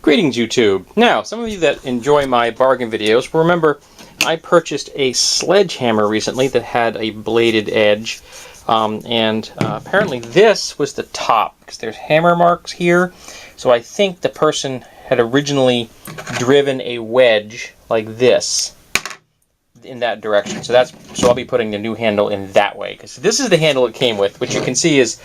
Greetings, YouTube. Now, some of you that enjoy my bargain videos will remember I purchased a sledgehammer recently that had a bladed edge, and apparently this was the top, because there's hammer marks here. So I think the person had originally driven a wedge like this in that direction. So I'll be putting the new handle in that way, because this is the handle it came with, which you can see is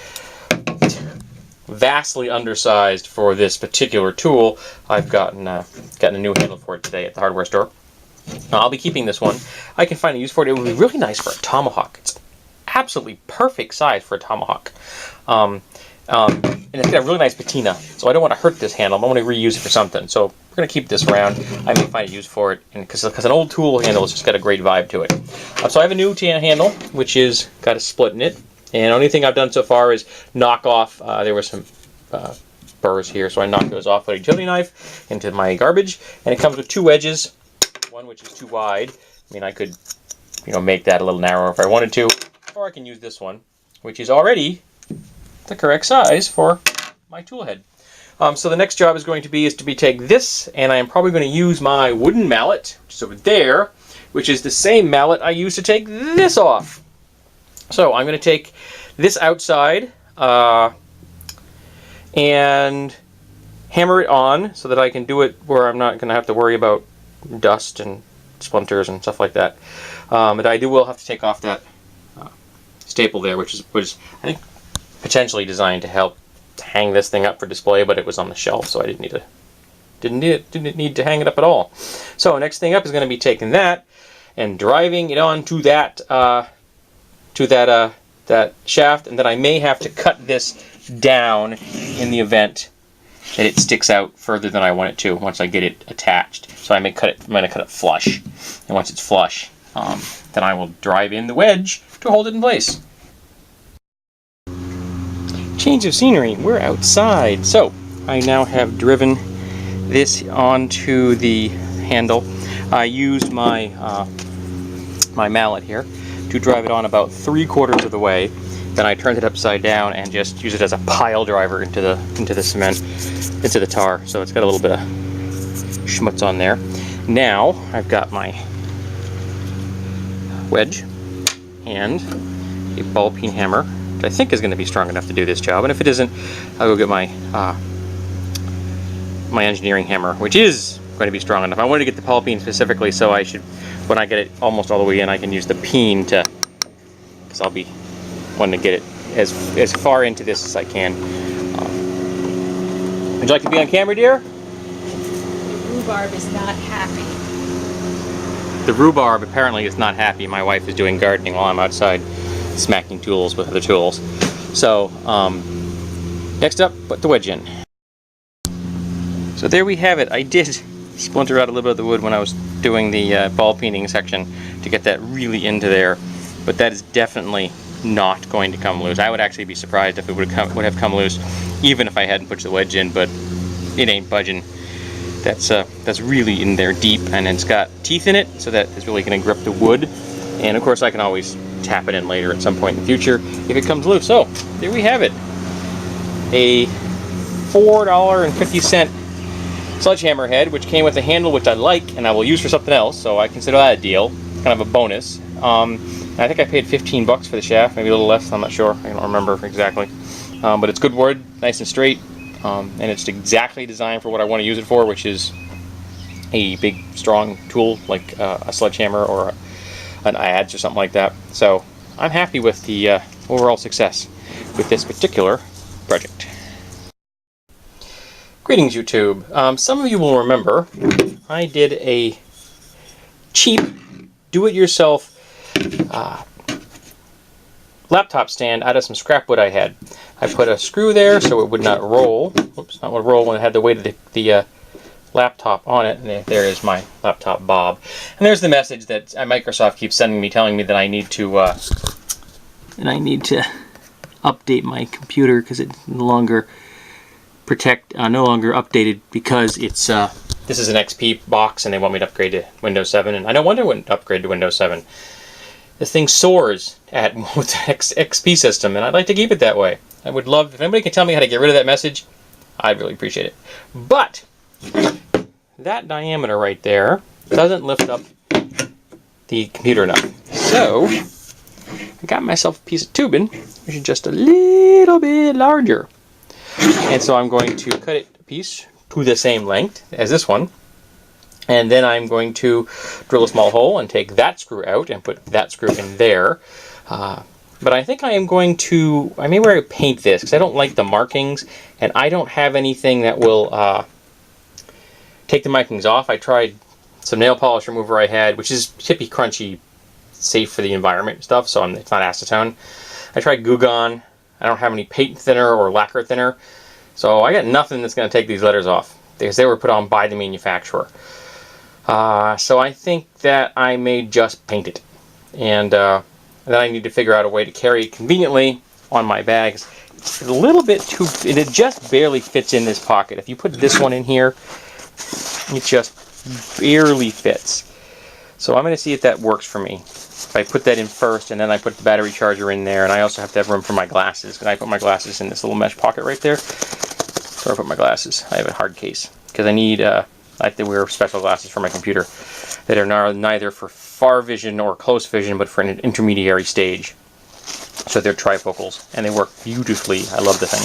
vastly undersized for this particular tool. I've gotten a new handle for it today at the hardware store. I'll be keeping this one. I can find a use for it. It would be really nice for a tomahawk. It's absolutely perfect size for a tomahawk. And it's got a really nice patina, so I don't want to hurt this handle. I want to reuse it for something. So we're going to keep this around. I may find a use for it, because an old tool handle has just got a great vibe to it. So I have a new handle, which is got a split in it. And the only thing I've done so far is knock off, there were some burrs here, so I knocked those off with a utility knife into my garbage. And it comes with two edges, one which is too wide. I mean, I could, make that a little narrower if I wanted to, or I can use this one, which is already the correct size for my tool head. So the next job is going to be take this, and I am probably going to use my wooden mallet, which is over there, which is the same mallet I used to take this off. So I'm going to take this outside and hammer it on so that I can do it where I'm not going to have to worry about dust and splinters and stuff like that. But I will have to take off that staple there, which is I think potentially designed to help hang this thing up for display, but it was on the shelf, so I didn't need to hang it up at all. So next thing up is going to be taking that and driving it onto that that shaft, and then I may have to cut this down in the event that it sticks out further than I want it to once I get it attached. So I'm going to cut it flush, and once it's flush, then I will drive in the wedge to hold it in place. Change of scenery. We're outside. So I now have driven this onto the handle. I used my my mallet here to drive it on about 3/4 of the way. Then I turned it upside down and just use it as a pile driver into the cement, into the tar. So it's got a little bit of schmutz on there. Now I've got my wedge and a ball peen hammer, which I think is going to be strong enough to do this job. And if it isn't, I'll go get my my engineering hammer, which is going to be strong enough. I wanted to get the ball peen specifically, so I should, when I get it almost all the way in, I can use the peen because I'll be wanting to get it as far into this as I can. Would you like to be on camera, dear? The rhubarb is not happy. The rhubarb apparently is not happy. My wife is doing gardening while I'm outside smacking tools with other tools. So next up, put the wedge in. So there we have it. I did splinter out a little bit of the wood when I was doing the ball peening section to get that really into there, but that is definitely not going to come loose. I would actually be surprised if it would have come loose, even if I hadn't put the wedge in, but it ain't budging. That's really in there deep, and it's got teeth in it, so that it's really going to grip the wood. And of course I can always tap it in later at some point in the future if it comes loose. So there we have it. A $4.50 sledgehammer head, which came with a handle which I like and I will use for something else, so I consider that a deal, kind of a bonus. I think I paid 15 bucks for the shaft, maybe a little less, I'm not sure, I don't remember exactly. But it's good wood, nice and straight, and it's exactly designed for what I want to use it for, which is a big, strong tool like a sledgehammer or an adze or something like that. So I'm happy with the overall success with this particular project. Greetings, YouTube. Some of you will remember I did a cheap, do-it-yourself laptop stand out of some scrap wood I had. I put a screw there so it would not roll. Oops, not would roll when it had the weight of the laptop on it. And there is my laptop Bob. And there's the message that Microsoft keeps sending me, telling me that I need to update my computer because it's no longer updated because it's this is an XP box and they want me to upgrade to Windows 7, and I don't want to upgrade to Windows 7. This thing soars with the XP system, and I'd like to keep it that way. I would love, if anybody can tell me how to get rid of that message, I'd really appreciate it. But that diameter right there doesn't lift up the computer enough. So I got myself a piece of tubing, which is just a little bit larger. And so I'm going to cut it a piece to the same length as this one. And then I'm going to drill a small hole and take that screw out and put that screw in there. But I think I am going to, I may wear paint this because I don't like the markings, and I don't have anything that will take the markings off. I tried some nail polish remover I had, which is hippie crunchy, safe for the environment stuff, so it's not acetone. I tried Goo Gone. I don't have any paint thinner or lacquer thinner, so I got nothing that's going to take these letters off because they were put on by the manufacturer. So I think that I may just paint it, and then I need to figure out a way to carry it conveniently on my bags. It's a little bit too, it just barely fits in this pocket. If you put this one in here, it just barely fits. So I'm going to see if that works for me. If I put that in first and then I put the battery charger in there, and I also have to have room for my glasses, because I put my glasses in this little mesh pocket right there. So I put my glasses. I have a hard case because I need, I have to wear special glasses for my computer that are neither for far vision or close vision, but for an intermediary stage. So they're trifocals, and they work beautifully. I love the thing.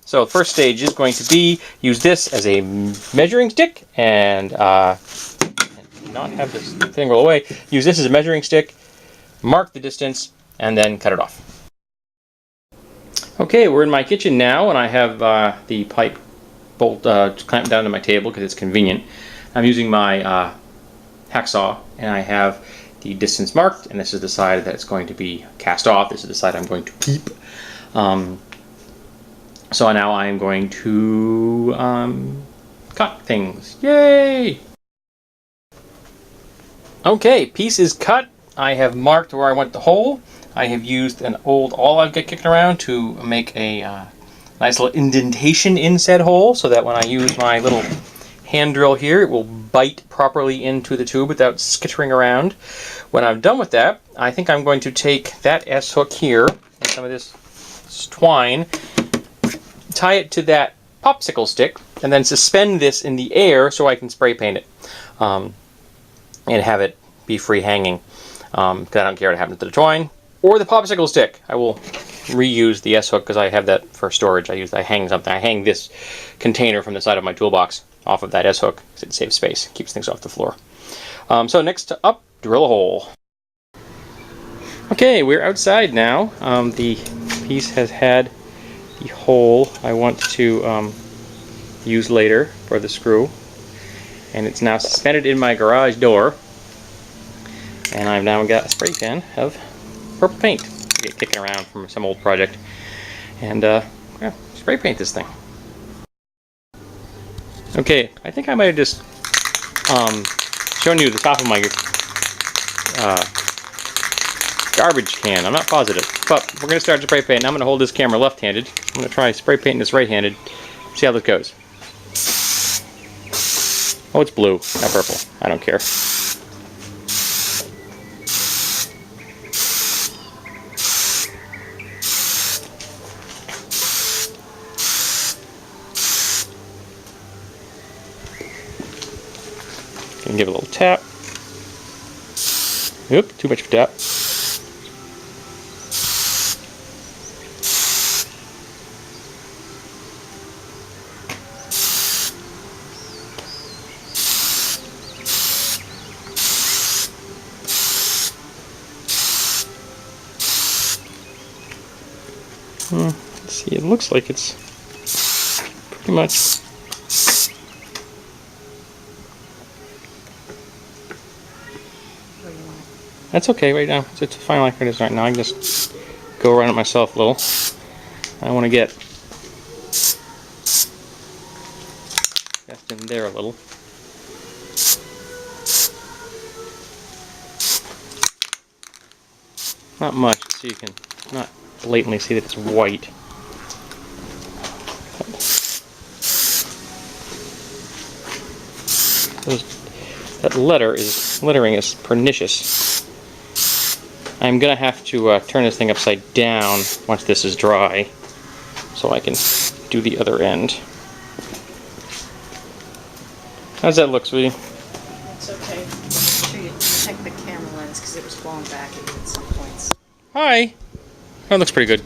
So the first stage is going to be use this as a measuring stick, and not have this thing roll away. Use this as a measuring stick, mark the distance, and then cut it off. Okay, we're in my kitchen now, and I have the pipe bolt clamped down to my table because it's convenient. I'm using my hacksaw, and I have the distance marked, and this is the side that it's going to be cast off. This is the side I'm going to keep. So now I'm going to cut things. Yay! Okay, piece is cut. I have marked where I want the hole. I have used an old I've got kicking around to make a nice little indentation in said hole, so that when I use my little hand drill here, it will bite properly into the tube without skittering around. When I'm done with that, I think I'm going to take that S-hook here and some of this twine, tie it to that popsicle stick, and then suspend this in the air so I can spray paint it and have it be free hanging. Because I don't care what happens to the twine or the popsicle stick. I will reuse the S-hook because I have that for storage. I hang something. I hang this container from the side of my toolbox off of that S-hook because it saves space, keeps things off the floor. So next up, drill a hole. Okay, we're outside now. The piece has had the hole I want to use later for the screw, and it's now suspended in my garage door. And I've now got a spray can of purple paint to get kicking around from some old project, and yeah, spray paint this thing. Okay, I think I might have just shown you the top of my garbage can. I'm not positive, but we're going to start to spray paint. I'm going to hold this camera left-handed. I'm going to try spray painting this right-handed. See how this goes. Oh, it's blue, not purple. I don't care. Gonna give it a little tap. Oop, too much of a tap. Let's see, it looks like it's pretty much. That's okay right now. It's fine like it is right now. I can just go around it myself a little. I want to get just in there a little. Not much, so you can not blatantly see that it's white. That lettering is pernicious. I'm gonna have to turn this thing upside down once this is dry, so I can do the other end. How's that look, sweetie? It's okay. Make sure you check the camera lens because it was blowing back at you at some points. Hi. That looks pretty good.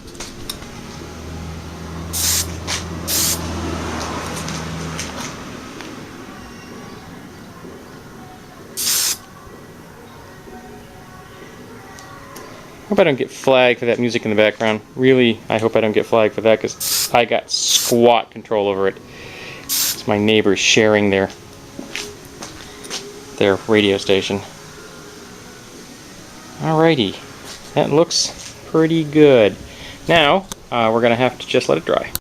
I hope I don't get flagged for that music in the background. Really, I hope I don't get flagged for that because I got squat control over it. It's my neighbors sharing their radio station. Alrighty, that looks pretty good. Now, we're going to have to just let it dry.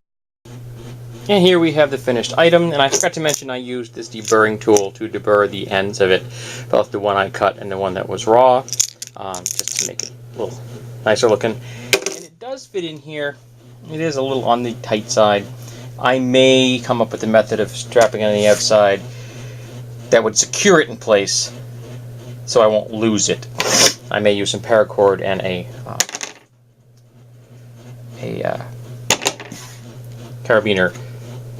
And here we have the finished item, and I forgot to mention I used this deburring tool to deburr the ends of it, both the one I cut and the one that was raw, just to make it a little nicer looking. And it does fit in here. It is a little on the tight side. I may come up with a method of strapping it on the outside that would secure it in place so I won't lose it. I may use some paracord and a carabiner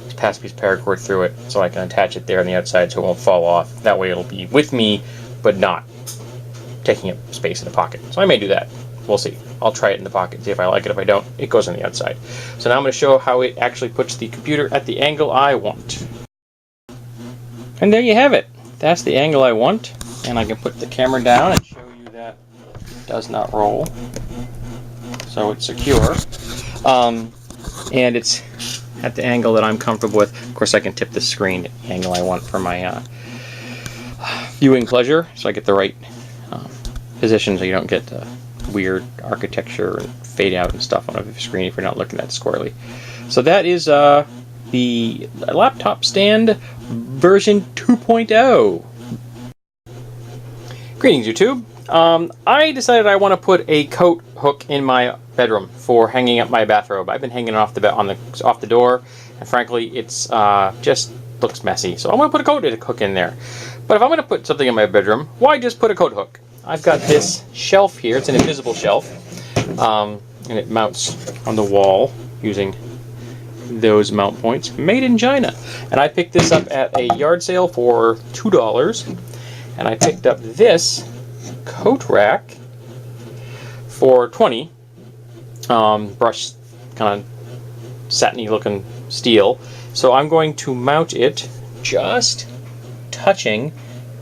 to pass a piece of paracord through it so I can attach it there on the outside so it won't fall off. That way it'll be with me, but not taking up space in the pocket. So I may do that. We'll see. I'll try it in the pocket, see if I like it. If I don't, it goes on the outside. So now I'm going to show how it actually puts the computer at the angle I want. And there you have it. That's the angle I want. And I can put the camera down and show you that it does not roll. So it's secure. And it's at the angle that I'm comfortable with. Of course, I can tip the screen at the angle I want for my viewing pleasure, so I get the right position so you don't get weird architecture and fade out and stuff on the screen if you're not looking at it squarely. So that is the laptop stand version 2.0. Greetings, YouTube. I decided I want to put a coat hook in my bedroom for hanging up my bathrobe. I've been hanging it off the door, and frankly, it's just looks messy. So I'm going to put a coat hook in there. But if I'm going to put something in my bedroom, why just put a coat hook? I've got this shelf here. It's an invisible shelf, and it mounts on the wall using those mount points, made in China. And I picked this up at a yard sale for $2, and I picked up this coat rack for $20. Brushed kind of satiny looking steel. So I'm going to mount it just touching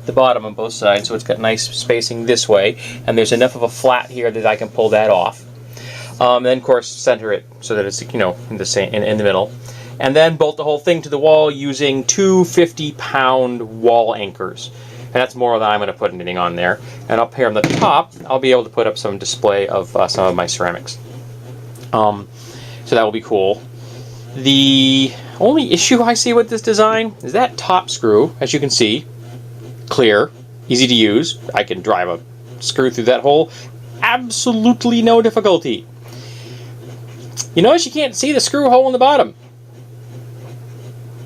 the bottom on both sides, so it's got nice spacing this way, and there's enough of a flat here that I can pull that off. Then of course center it so that it's, you know, in the middle, and then bolt the whole thing to the wall using two 50-pound wall anchors. And that's more than I'm going to put anything on there. And up here on the top, I'll be able to put up some display of some of my ceramics. So that will be cool. The only issue I see with this design is that top screw, as you can see, clear, easy to use. I can drive a screw through that hole, absolutely no difficulty. You notice you can't see the screw hole in the bottom.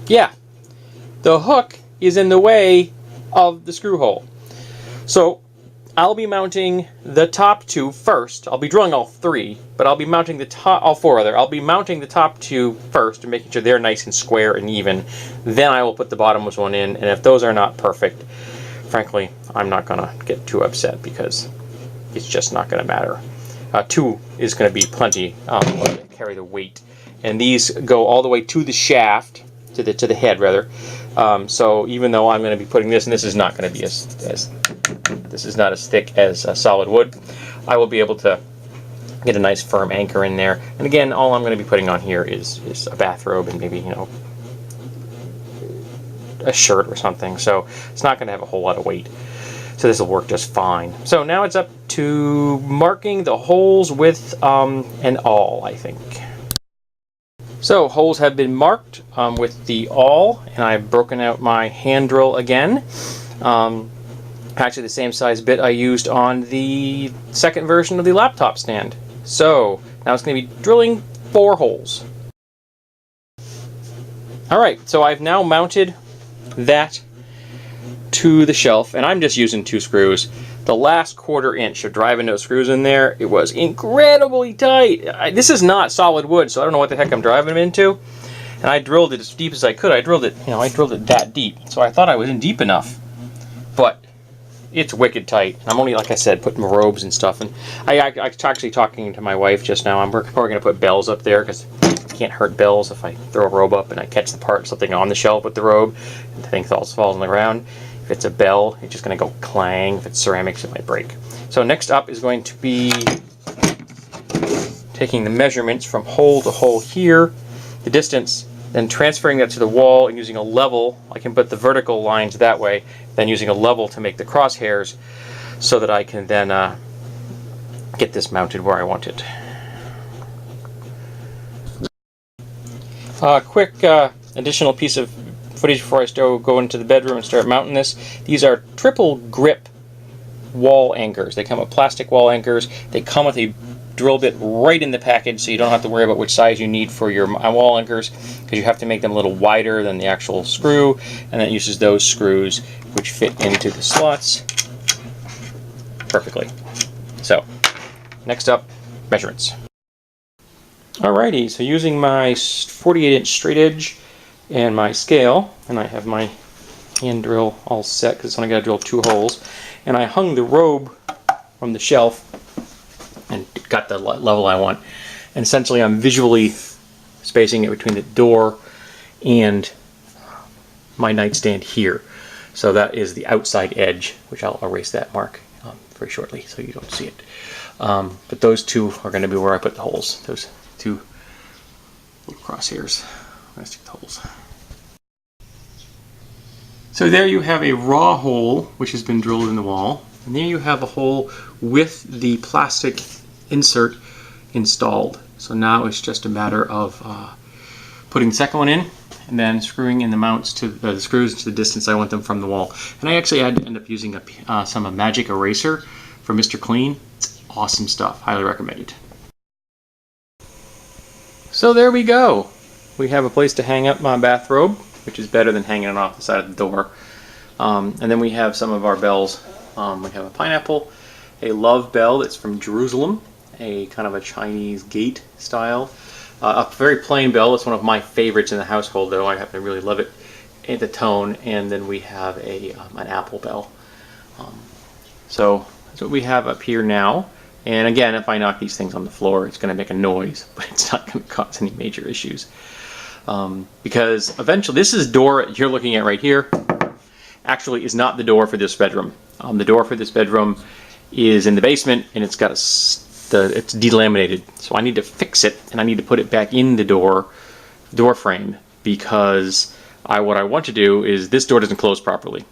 Yeah, the hook is in the way of the screw hole. So I'll be mounting the top two first. I'll be drilling all three, but I'll be mounting all four other. I'll be mounting the top two first and making sure they're nice and square and even. Then I will put the bottommost one in, and if those are not perfect, frankly, I'm not gonna get too upset because it's just not gonna matter. Two is gonna be plenty to carry the weight, and these go all the way to the shaft, to the head rather. So even though I'm going to be putting this, and this is not going to be this is not as thick as solid wood, I will be able to get a nice firm anchor in there. And again, all I'm going to be putting on here is a bathrobe and maybe, you know, a shirt or something. So it's not going to have a whole lot of weight. So this will work just fine. So now it's up to marking the holes with an awl, I think. So holes have been marked with the awl, and I've broken out my hand drill again. Actually the same size bit I used on the second version of the laptop stand. So now it's going to be drilling 4 holes. Alright, so I've now mounted that to the shelf, and I'm just using 2 screws. The last 1/4 inch of driving those screws in there, it was incredibly tight. This is not solid wood, so I don't know what the heck I'm driving them into. And I drilled it as deep as I could. I drilled it, I drilled it that deep. So I thought I was in deep enough. But it's wicked tight. I'm only, like I said, putting robes and stuff. And I was actually talking to my wife just now. I'm probably going to put bells up there because it can't hurt bells if I throw a robe up and I catch the part something on the shelf with the robe and the thing falls on the ground. If it's a bell, it's just going to go clang. If it's ceramics, it might break. So next up is going to be taking the measurements from hole to hole here, the distance, then transferring that to the wall and using a level. I can put the vertical lines that way, then using a level to make the crosshairs so that I can then get this mounted where I want it. Quick additional piece of footage before I go into the bedroom and start mounting this. These are triple grip wall anchors. They come with plastic wall anchors. They come with a drill bit right in the package, so you don't have to worry about which size you need for your wall anchors, because you have to make them a little wider than the actual screw, and then it uses those screws which fit into the slots perfectly. So next up, measurements. Alrighty, so using my 48-inch straight edge and my scale, and I have my hand drill all set because it's only got to drill 2 holes, and I hung the robe from the shelf and got the level I want. And essentially I'm visually spacing it between the door and my nightstand here. So that is the outside edge, which I'll erase that mark very shortly so you don't see it. But those two are going to be where I put the holes. Those 2 little crosshairs. I'm going to stick the holes. So there you have a raw hole which has been drilled in the wall. And there you have a hole with the plastic insert installed. So now it's just a matter of putting the second one in and then screwing in the mounts to the screws to the distance I want them from the wall. And I actually had to end up using some magic eraser from Mr. Clean. It's awesome stuff. Highly recommended. So there we go. We have a place to hang up my bathrobe, which is better than hanging it off the side of the door. And then we have some of our bells. We have a pineapple, a love bell that's from Jerusalem, a kind of a Chinese gate style, a very plain bell. It's one of my favorites in the household, though. I happen to really love it, and the tone. And then we have an apple bell. So that's what we have up here now. And again, if I knock these things on the floor, it's going to make a noise, but it's not going to cause any major issues. Because eventually, this is door you're looking at right here, actually is not the door for this bedroom. The door for this bedroom is in the basement, and it's got it's delaminated. So I need to fix it, and I need to put it back in the door frame, because what I want to do is this door doesn't close properly.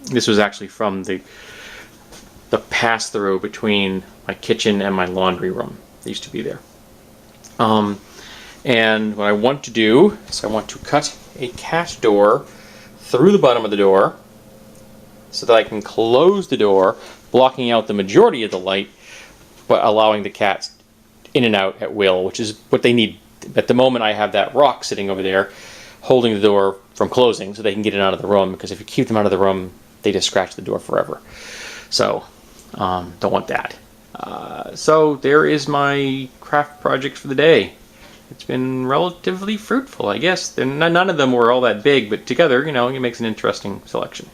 This was actually from the pass-through between my kitchen and my laundry room. It used to be there. And what I want to do is I want to cut a cat door through the bottom of the door so that I can close the door, blocking out the majority of the light, but allowing the cats in and out at will, which is what they need. At the moment, I have that rock sitting over there holding the door from closing so they can get in and out of the room, because if you keep them out of the room, they just scratch the door forever. So, don't want that. So there is my craft project for the day. It's been relatively fruitful, I guess. None of them were all that big, but together, it makes an interesting selection.